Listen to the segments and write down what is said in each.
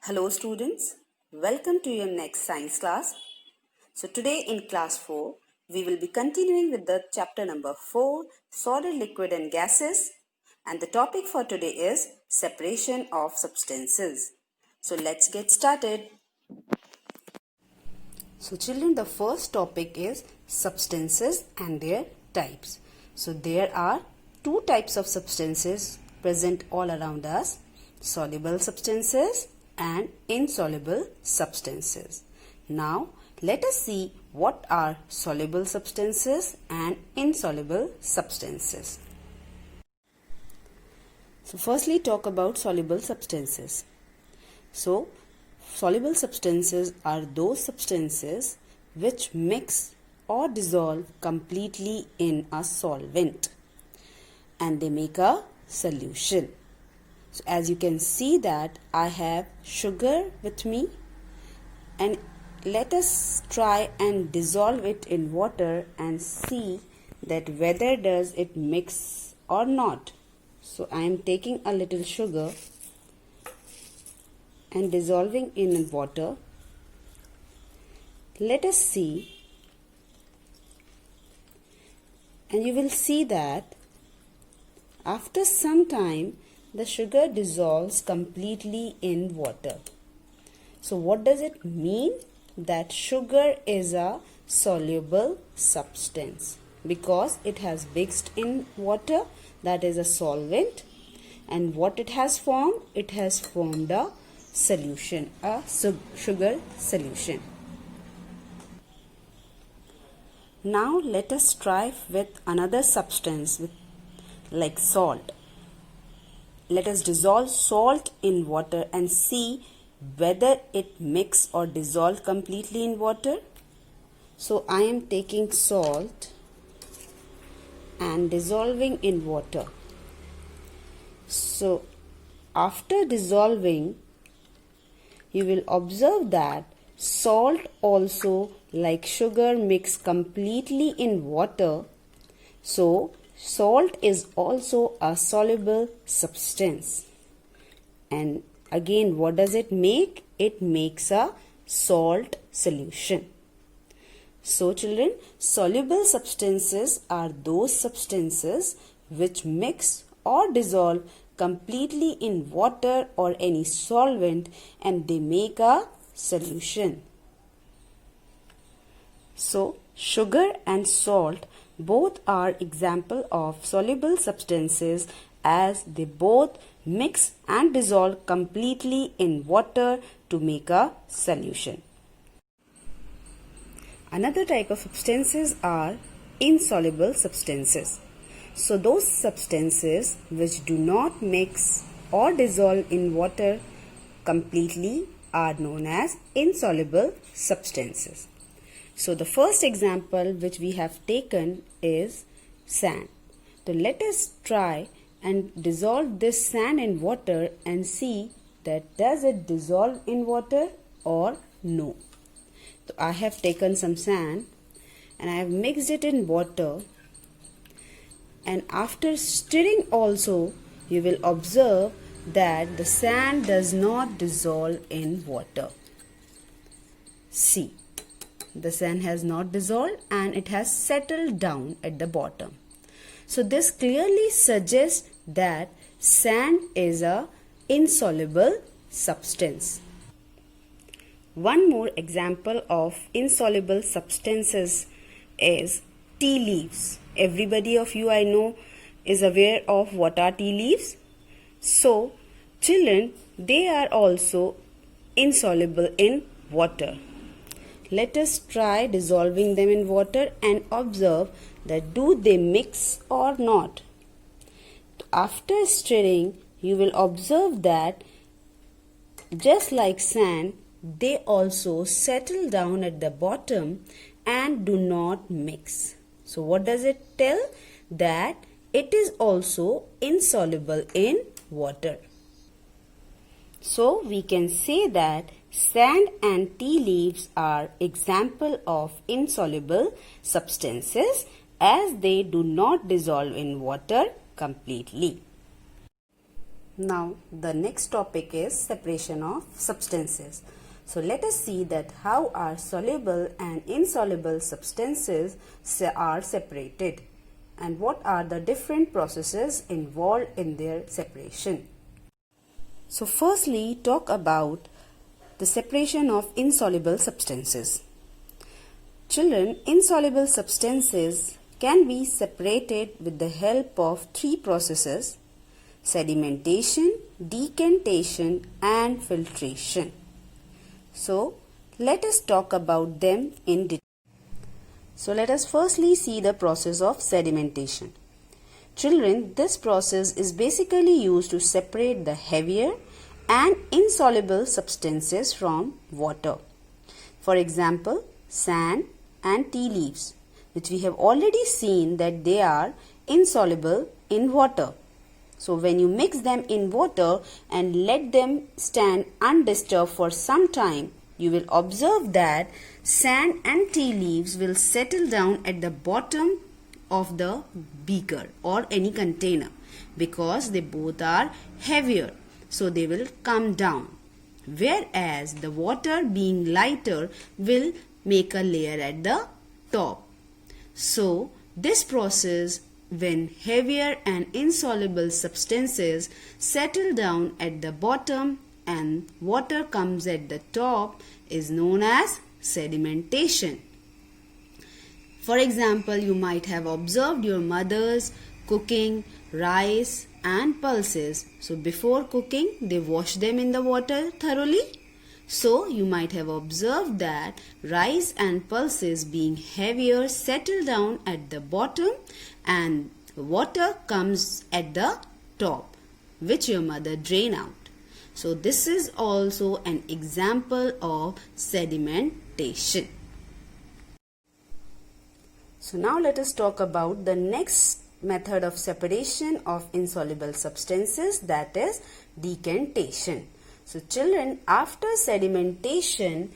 Hello students, welcome to your next science class. So today in class 4, we will be continuing with the chapter number 4, solid, liquid and gases, and the topic for today is separation of substances. So let's get started. So children, the first topic is substances and their types. So there are two types of substances present all around us, soluble substances and insoluble substances. Now let us see what are soluble substances and insoluble substances. So firstly talk about soluble substances. So soluble substances are those substances which mix or dissolve completely in a solvent and they make a solution. So as you can see that I have sugar with me, and let us try and dissolve it in water and see that whether does it mix or not. So I am taking a little sugar and dissolving in water. Let us see, and you will see that after some time the sugar dissolves completely in water. So what does it mean? That sugar is a soluble substance because it has mixed in water, that is a solvent, and what it has formed? It has formed a solution, a sugar solution. Now let us try with another substance like salt. Let us dissolve salt in water and see whether it mix or dissolve completely in water. So I am taking salt and dissolving in water. So after dissolving, you will observe that salt also, like sugar, mix completely in water. So salt is also a soluble substance. And again, what does it make? It makes a salt solution. So children, soluble substances are those substances which mix or dissolve completely in water or any solvent and they make a solution. So sugar and salt both are example of soluble substances as they both mix and dissolve completely in water to make a solution. Another type of substances are insoluble substances. So those substances which do not mix or dissolve in water completely are known as insoluble substances. So the first example which we have taken is sand. So let us try and dissolve this sand in water and see that does it dissolve in water or no. So I have taken some sand and I have mixed it in water, and after stirring also you will observe that the sand does not dissolve in water. See, the sand has not dissolved and it has settled down at the bottom. So this clearly suggests that sand is a insoluble substance. One more example of insoluble substances is tea leaves. Everybody of you I know is aware of what are tea leaves. So children, they are also insoluble in water. Let us try dissolving them in water and observe that do they mix or not. After stirring, you will observe that just like sand, they also settle down at the bottom and do not mix. So what does it tell? That it is also insoluble in water. So we can say that sand and tea leaves are example of insoluble substances as they do not dissolve in water completely. Now the next topic is separation of substances. So let us see that how our soluble and insoluble substances are separated and what are the different processes involved in their separation. So firstly, talk about the separation of insoluble substances. Children, insoluble substances can be separated with the help of three processes: sedimentation, decantation and filtration. So let us talk about them in detail. So let us firstly see the process of sedimentation. Children, this process is basically used to separate the heavier and insoluble substances from water. For example, sand and tea leaves, which we have already seen that they are insoluble in water. So when you mix them in water and let them stand undisturbed for some time, you will observe that sand and tea leaves will settle down at the bottom of the beaker or any container because they both are heavier, so they will come down. Whereas the water, being lighter, will make a layer at the top. So this process, when heavier and insoluble substances settle down at the bottom and water comes at the top, is known as sedimentation. For example, you might have observed your mothers cooking rice and pulses. So before cooking, they wash them in the water thoroughly. So you might have observed that rice and pulses, being heavier, settle down at the bottom and water comes at the top, which your mother drain out. So this is also an example of sedimentation. So now let us talk about the next method of separation of insoluble substances, that is decantation. So children, after sedimentation,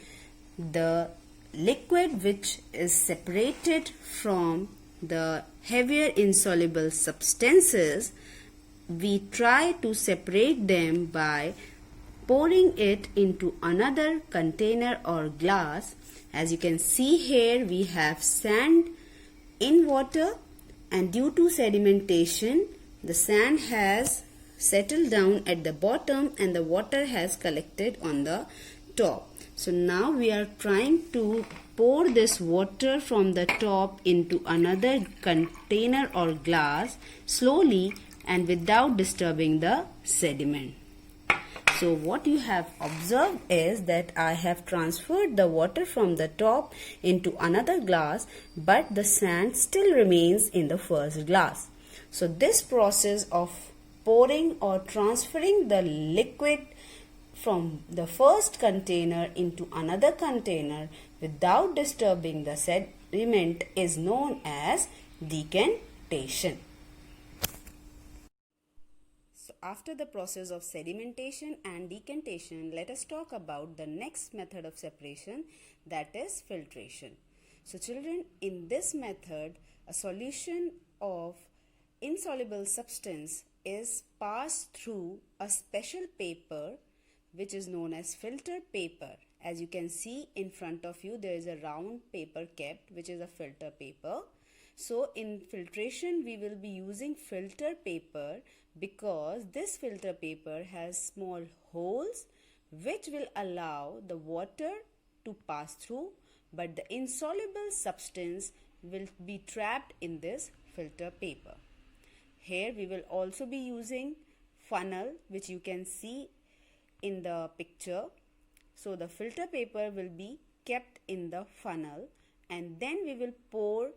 the liquid which is separated from the heavier insoluble substances, we try to separate them by pouring it into another container or glass. As you can see here, we have sand in water, and due to sedimentation, the sand has settled down at the bottom and the water has collected on the top. So now we are trying to pour this water from the top into another container or glass slowly and without disturbing the sediment. So what you have observed is that I have transferred the water from the top into another glass, but the sand still remains in the first glass. So this process of pouring or transferring the liquid from the first container into another container without disturbing the sediment is known as decantation. So after the process of sedimentation and decantation, let us talk about the next method of separation, that is filtration. So children, in this method, a solution of insoluble substance is passed through a special paper which is known as filter paper. As you can see in front of you, there is a round paper kept, which is a filter paper. So in filtration, we will be using filter paper because this filter paper has small holes which will allow the water to pass through, but the insoluble substance will be trapped in this filter paper. Here we will also be using funnel, which you can see in the picture. So the filter paper will be kept in the funnel, and then we will pour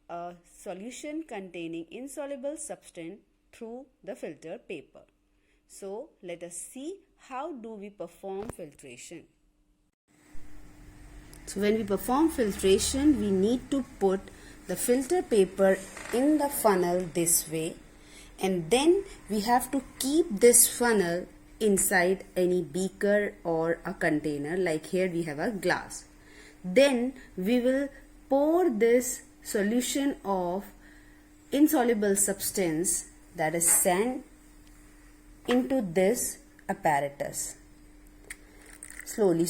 a solution containing insoluble substance through the filter paper. So let us see how do we perform filtration. So when we perform filtration, we need to put the filter paper in the funnel this way, and then we have to keep this funnel inside any beaker or a container, like here we have a glass. Then we will pour this solution of insoluble substance, that is sand, into this apparatus. Slowly,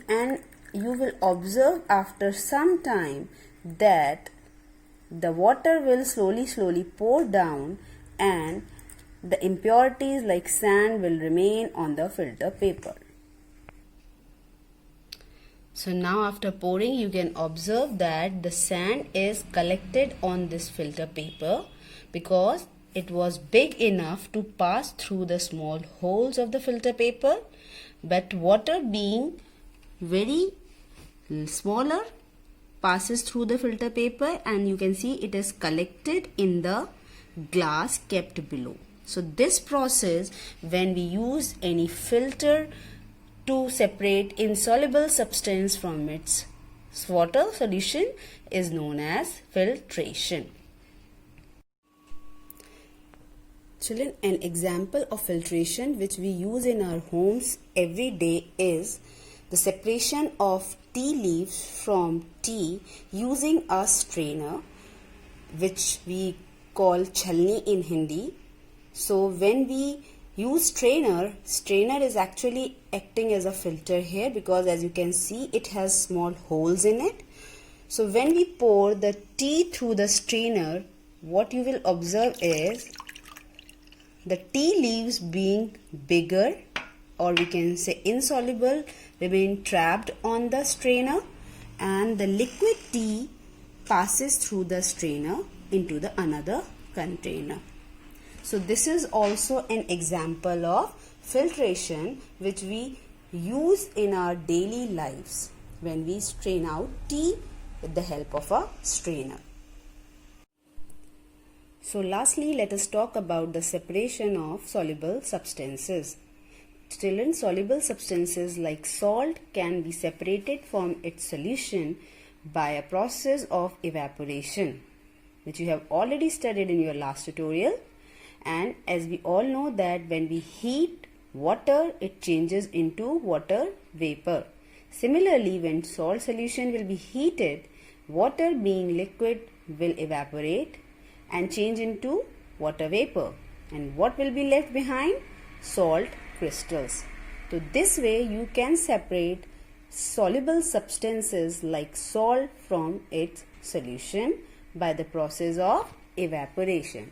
and you will observe after some time that the water will slowly pour down and the impurities like sand will remain on the filter paper. So now after pouring, you can observe that the sand is collected on this filter paper because it was big enough to pass through the small holes of the filter paper, but water being very smaller passes through the filter paper, and you can see it is collected in the glass kept below. So this process, when we use any filter to separate insoluble substance from its water solution, is known as filtration. Children, an example of filtration which we use in our homes every day is the separation of tea leaves from tea using a strainer, which we call chalni in Hindi. So when we use strainer is actually acting as a filter here, because as you can see it has small holes in it. So when we pour the tea through the strainer, what you will observe is the tea leaves being bigger, or we can say insoluble, remain trapped on the strainer, and the liquid tea passes through the strainer into the another container. So this is also an example of filtration which we use in our daily lives when we strain out tea with the help of a strainer. So lastly, let us talk about the separation of soluble substances. Children, soluble substances like salt can be separated from its solution by a process of evaporation, which you have already studied in your last tutorial. And as we all know that when we heat water, it changes into water vapor. Similarly, when salt solution will be heated, water being liquid will evaporate and change into water vapor. And what will be left behind? Salt crystals. So this way you can separate soluble substances like salt from its solution by the process of evaporation.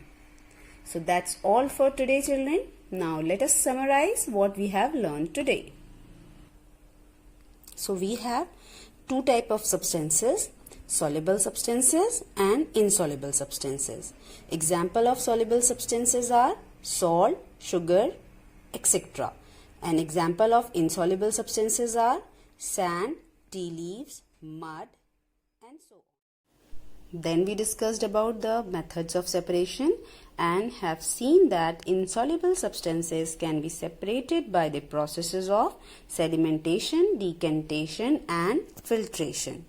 So that's all for today, children. Now let us summarize what we have learned today. So we have two types of substances: soluble substances and insoluble substances. Example of soluble substances are salt, sugar, etc. An example of insoluble substances are sand, tea leaves, mud, and so on. Then we discussed about the methods of separation and have seen that insoluble substances can be separated by the processes of sedimentation, decantation, and filtration.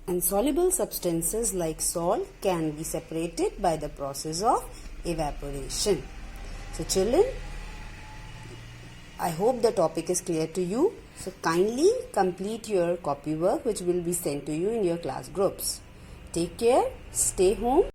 And soluble substances like salt can be separated by the process of evaporation. So children, I hope the topic is clear to you. So kindly complete your copy work which will be sent to you in your class groups. Take care, stay home.